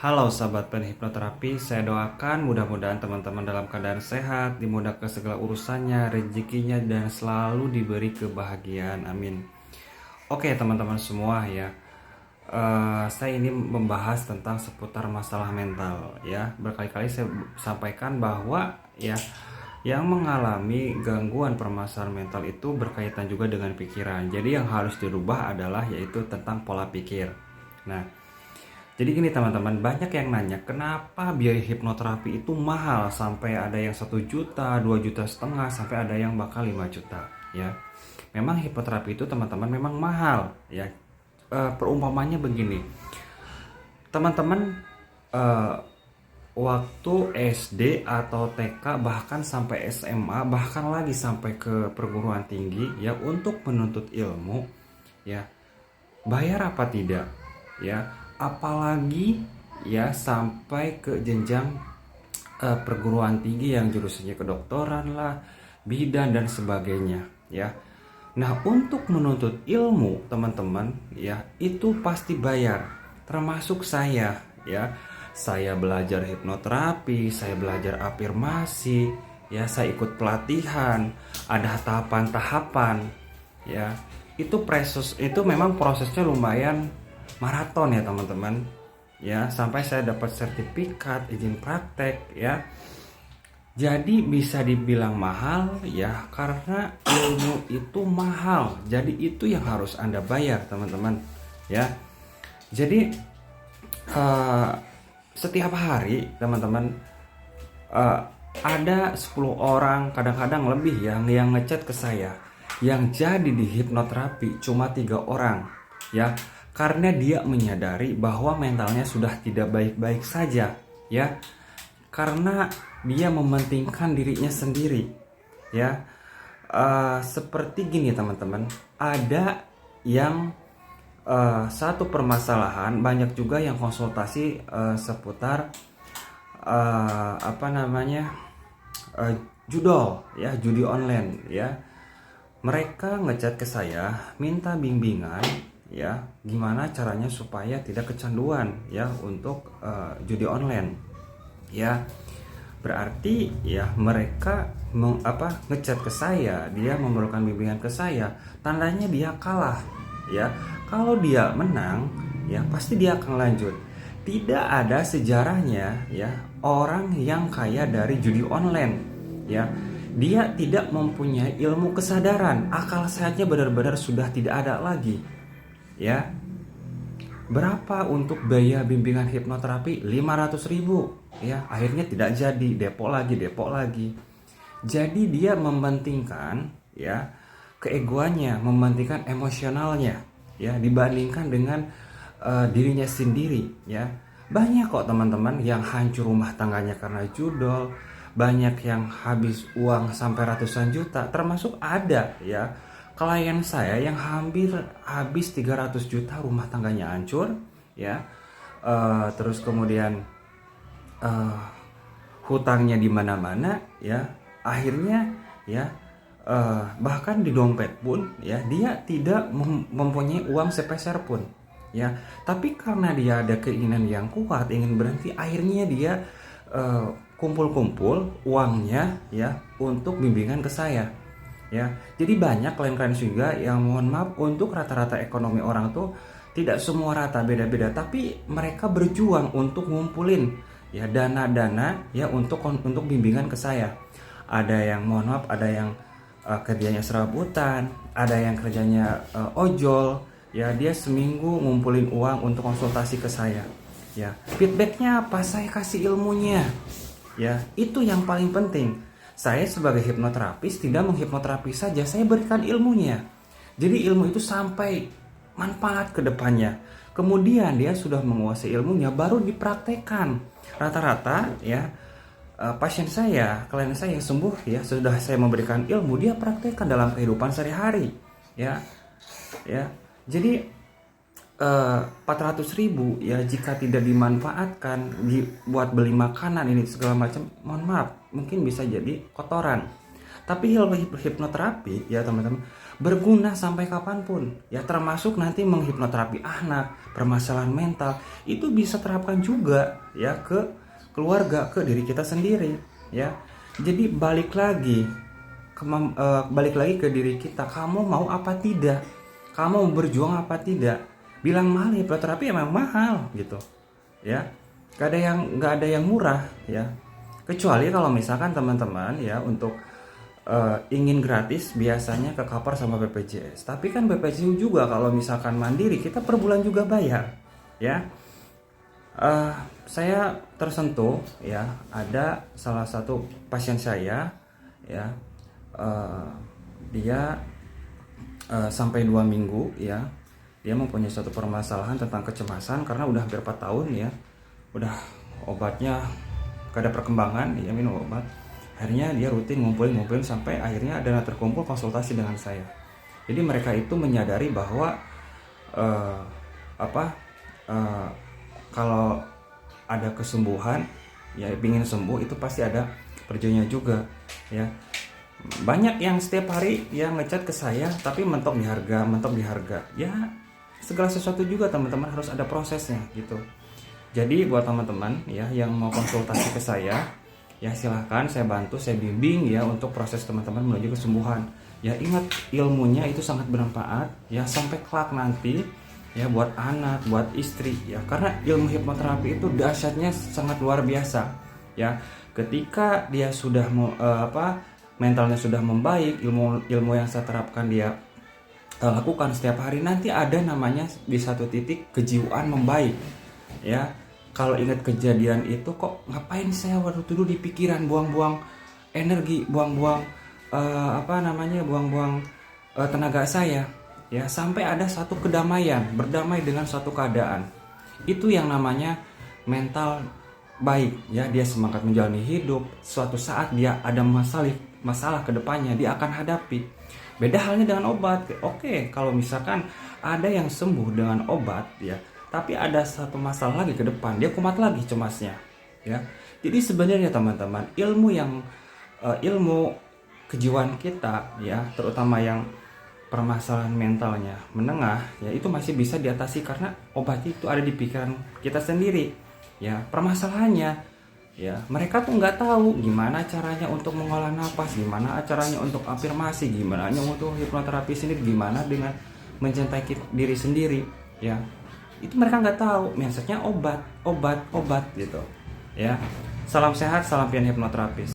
Halo sahabat penhipnoterapi, saya doakan mudah-mudahan teman-teman dalam keadaan sehat, dimudahkan segala urusannya, rezekinya, dan selalu diberi kebahagiaan. Amin. Oke teman-teman semua ya, saya ini membahas tentang seputar masalah mental ya. Berkali-kali saya sampaikan bahwa ya, yang mengalami gangguan permasalahan mental itu berkaitan juga dengan pikiran. Jadi yang harus dirubah adalah yaitu tentang pola pikir. Nah, jadi gini teman-teman, banyak yang nanya kenapa biaya hipnoterapi itu mahal sampai ada yang 1 juta, 2,5 juta, sampai ada yang bakal 5 juta ya. Memang hipnoterapi itu teman-teman memang mahal ya. Perumpamannya begini, teman-teman, eh, waktu SD atau TK bahkan sampai SMA bahkan lagi sampai ke perguruan tinggi ya, untuk menuntut ilmu ya, bayar apa tidak ya, apalagi ya sampai ke jenjang perguruan tinggi yang jurusannya kedokteran lah, bidan dan sebagainya ya. Nah, untuk menuntut ilmu teman-teman ya, itu pasti bayar, termasuk saya ya. Saya belajar hipnoterapi, saya belajar afirmasi ya, saya ikut pelatihan, ada tahapan-tahapan ya. Itu memang prosesnya lumayan maraton ya teman-teman ya, sampai saya dapat sertifikat izin praktek ya. Jadi bisa dibilang mahal ya, karena ilmu itu mahal. Jadi itu yang harus Anda bayar teman-teman ya. Jadi setiap hari teman-teman, ada 10 orang, kadang-kadang lebih yang ngechat ke saya. Yang jadi di hipnoterapi cuma 3 orang ya, karena dia menyadari bahwa mentalnya sudah tidak baik-baik saja ya, karena dia mementingkan dirinya sendiri ya. Seperti gini teman-teman, ada yang satu permasalahan, banyak juga yang konsultasi seputar judol ya, judi online ya. Mereka ngechat ke saya minta bimbingan ya, gimana caranya supaya tidak kecanduan ya untuk judi online ya. Berarti ya mereka ngechat ke saya, dia memerlukan bimbingan ke saya, tandanya dia kalah ya. Kalau dia menang ya pasti dia akan lanjut. Tidak ada sejarahnya ya orang yang kaya dari judi online ya. Dia tidak mempunyai ilmu kesadaran, akal sehatnya benar-benar sudah tidak ada lagi ya. Berapa untuk biaya bimbingan hipnoterapi? 500.000 ya. Akhirnya tidak jadi, depok lagi. Jadi dia mementingkan ya keegoannya, mementingkan emosionalnya ya, dibandingkan dengan dirinya sendiri ya. Banyak kok teman-teman yang hancur rumah tangganya karena judol, banyak yang habis uang sampai ratusan juta, termasuk ada ya klien saya yang hampir habis 300 juta, rumah tangganya hancur ya. Terus kemudian hutangnya di mana-mana ya. Akhirnya ya, bahkan di dompet pun ya dia tidak mempunyai uang sepeser pun ya. Tapi karena dia ada keinginan yang kuat, ingin berhenti, akhirnya dia kumpul-kumpul uangnya ya untuk bimbingan ke saya ya. Jadi banyak klien-klien juga yang, mohon maaf, untuk rata-rata ekonomi orang tuh tidak semua rata, beda-beda, tapi mereka berjuang untuk ngumpulin ya dana-dana ya untuk bimbingan ke saya. Ada yang, mohon maaf, ada yang kerjanya serabutan, ada yang kerjanya ojol ya, dia seminggu ngumpulin uang untuk konsultasi ke saya ya. Feedbacknya apa? Saya kasih ilmunya ya, itu yang paling penting. Saya sebagai hipnoterapis tidak menghipnoterapi saja, saya berikan ilmunya. Jadi ilmu itu sampai manfaat ke depannya. Kemudian dia sudah menguasai ilmunya, baru dipraktekkan. Rata-rata ya pasien saya, klien saya yang sembuh ya, sudah saya memberikan ilmu, dia praktekkan dalam kehidupan sehari-hari ya. Jadi 400.000 ya, jika tidak dimanfaatkan buat beli makanan ini segala macam, mohon maaf, mungkin bisa jadi kotoran. Tapi hipnoterapi ya teman-teman berguna sampai kapanpun ya, termasuk nanti menghipnoterapi anak, permasalahan mental itu bisa terapkan juga ya ke keluarga, ke diri kita sendiri ya. Jadi balik lagi ke diri kita, kamu mau apa tidak, kamu mau berjuang apa tidak. Bilang mahal hipnoterapi emang mahal gitu ya, nggak ada yang murah ya, kecuali kalau misalkan teman-teman ya untuk ingin gratis biasanya ke cover sama BPJS. Tapi kan BPJS juga kalau misalkan mandiri kita per bulan juga bayar ya. Saya tersentuh ya, ada salah satu pasien saya ya, dia sampai 2 minggu ya, dia mempunyai suatu permasalahan tentang kecemasan karena udah hampir 4 tahun ya, udah obatnya gak ada perkembangan, dia minum obat. Akhirnya dia rutin ngumpulin sampai akhirnya ada terkumpul konsultasi dengan saya. Jadi mereka itu menyadari bahwa kalau ada kesembuhan ya, ingin sembuh itu pasti ada perjuangannya juga ya. Banyak yang setiap hari yang ngechat ke saya tapi mentok di harga ya. Segala sesuatu juga teman-teman harus ada prosesnya gitu. Jadi buat teman-teman ya yang mau konsultasi ke saya ya, silahkan saya bantu, saya bimbing ya untuk proses teman-teman menuju kesembuhan. Ya ingat, ilmunya itu sangat bermanfaat ya sampai kelak nanti ya, buat anak, buat istri ya. Karena ilmu hipnoterapi itu dahsyatnya sangat luar biasa ya. Ketika dia sudah mentalnya sudah membaik, ilmu yang saya terapkan dia lakukan setiap hari, nanti ada namanya di satu titik kejiwaan membaik ya. Kalau ingat kejadian itu, kok ngapain saya waktu dulu di pikiran, buang-buang energi, buang-buang buang-buang tenaga saya ya, sampai ada satu kedamaian, berdamai dengan suatu keadaan. Itu yang namanya mental baik ya. Dia semangat menjalani hidup, suatu saat dia ada masalah ke depannya dia akan hadapi. Beda halnya dengan obat. Oke, kalau misalkan ada yang sembuh dengan obat ya, tapi ada satu masalah lagi ke depan, dia kumat lagi cemasnya ya. Jadi sebenarnya teman-teman, ilmu kejiwaan kita ya, terutama yang permasalahan mentalnya menengah ya, itu masih bisa diatasi karena obat itu ada di pikiran kita sendiri ya. Permasalahannya ya, mereka tuh nggak tahu gimana caranya untuk mengolah nafas, gimana caranya untuk afirmasi, gimana untuk hipnoterapi sendiri, gimana dengan mencintai diri sendiri ya. Itu mereka nggak tahu, mindsetnya obat gitu ya. Salam sehat, salam pian hipnoterapis.